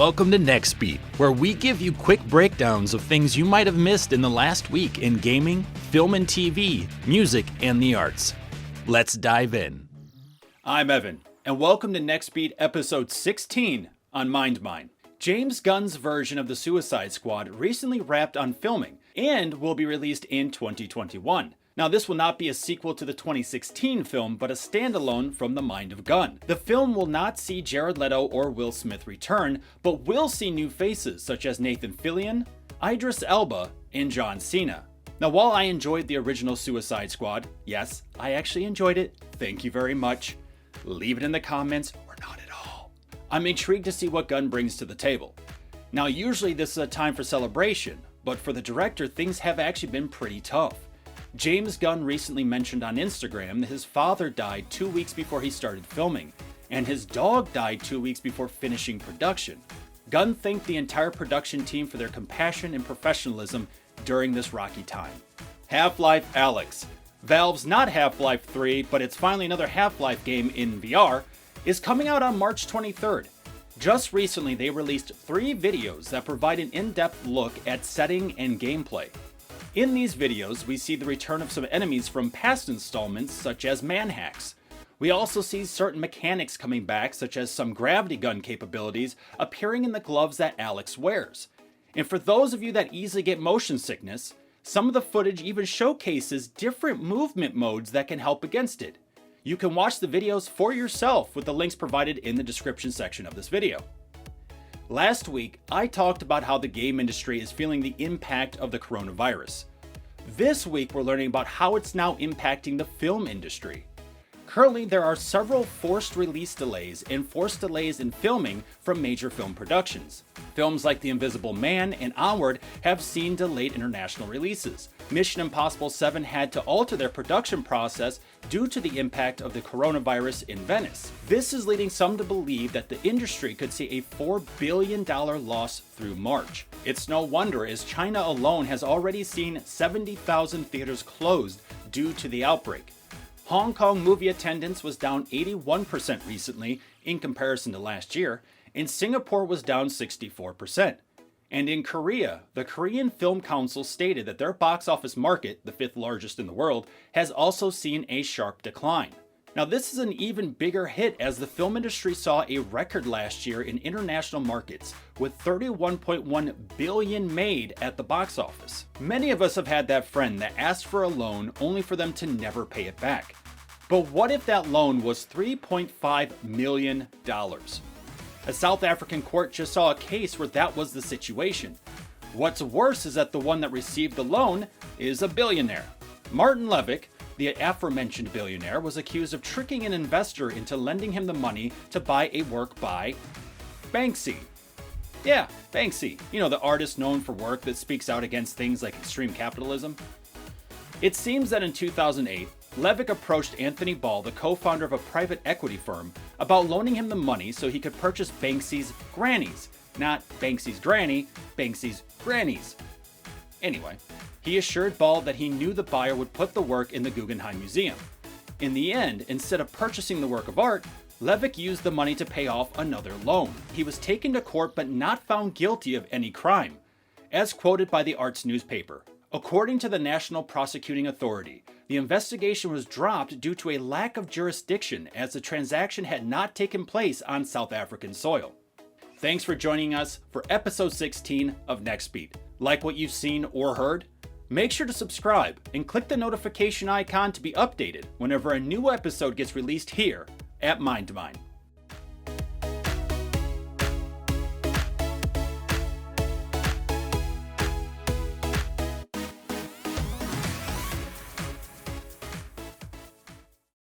Welcome to NextBeat, where we give you quick breakdowns of things you might have missed in the last week in gaming, film and TV, music, and the arts. Let's dive in. I'm Evan, and welcome to NextBeat episode 16 on MindMine. James Gunn's version of the Suicide Squad recently wrapped on filming and will be released in 2021. Now, this will not be a sequel to the 2016 film, but a standalone from the mind of Gunn. The film will not see Jared Leto or Will Smith return, but will see new faces such as Nathan Fillion, Idris Elba, and John Cena. Now, while I enjoyed the original Suicide Squad, yes, I actually enjoyed it, thank you very much, leave it in the comments or not at all. I'm intrigued to see what Gunn brings to the table. Now, usually this is a time for celebration, but for the director, things have actually been pretty tough. James Gunn recently mentioned on Instagram that his father died 2 weeks before he started filming, and his dog died 2 weeks before finishing production. Gunn thanked the entire production team for their compassion and professionalism during this rocky time. Half-Life Alyx, Valve's not Half-Life 3, but it's finally another Half-Life game in VR, is coming out on March 23rd. Just recently, they released 3 videos that provide an in-depth look at setting and gameplay. In these videos, we see the return of some enemies from past installments, such as manhacks. We also see certain mechanics coming back, such as some gravity gun capabilities appearing in the gloves that Alyx wears. And for those of you that easily get motion sickness, some of the footage even showcases different movement modes that can help against it. You can watch the videos for yourself with the links provided in the description section of this video. Last week, I talked about how the game industry is feeling the impact of the coronavirus. This week, we're learning about how it's now impacting the film industry. Currently, there are several forced release delays and forced delays in filming from major film productions. Films like The Invisible Man and Onward have seen delayed international releases. Mission Impossible 7 had to alter their production process due to the impact of the coronavirus in Venice. This is leading some to believe that the industry could see a $4 billion loss through March. It's no wonder, as China alone has already seen 70,000 theaters closed due to the outbreak. Hong Kong movie attendance was down 81% recently in comparison to last year, and Singapore was down 64%. And in Korea, the Korean Film Council stated that their box office market, the 5th largest in the world, has also seen a sharp decline. Now, this is an even bigger hit as the film industry saw a record last year in international markets, with $31.1 billion made at the box office. Many of us have had that friend that asked for a loan only for them to never pay it back. But what if that loan was $3.5 million? A South African court just saw a case where that was the situation. What's worse is that the one that received the loan is a billionaire. Martin Levick, the aforementioned billionaire, was accused of tricking an investor into lending him the money to buy a work by Banksy. Yeah, Banksy. You know, the artist known for work that speaks out against things like extreme capitalism. It seems that in 2008, Levick approached Anthony Ball, the co-founder of a private equity firm, about loaning him the money so he could purchase Banksy's grannies. Not Banksy's granny, Banksy's grannies. Anyway, he assured Ball that he knew the buyer would put the work in the Guggenheim Museum. In the end, instead of purchasing the work of art, Levick used the money to pay off another loan. He was taken to court but not found guilty of any crime. As quoted by the Arts newspaper, according to the National Prosecuting Authority, the investigation was dropped due to a lack of jurisdiction as the transaction had not taken place on South African soil. Thanks for joining us for episode 16 of NextBeat. Like what you've seen or heard? Make sure to subscribe and click the notification icon to be updated whenever a new episode gets released here at MindMine.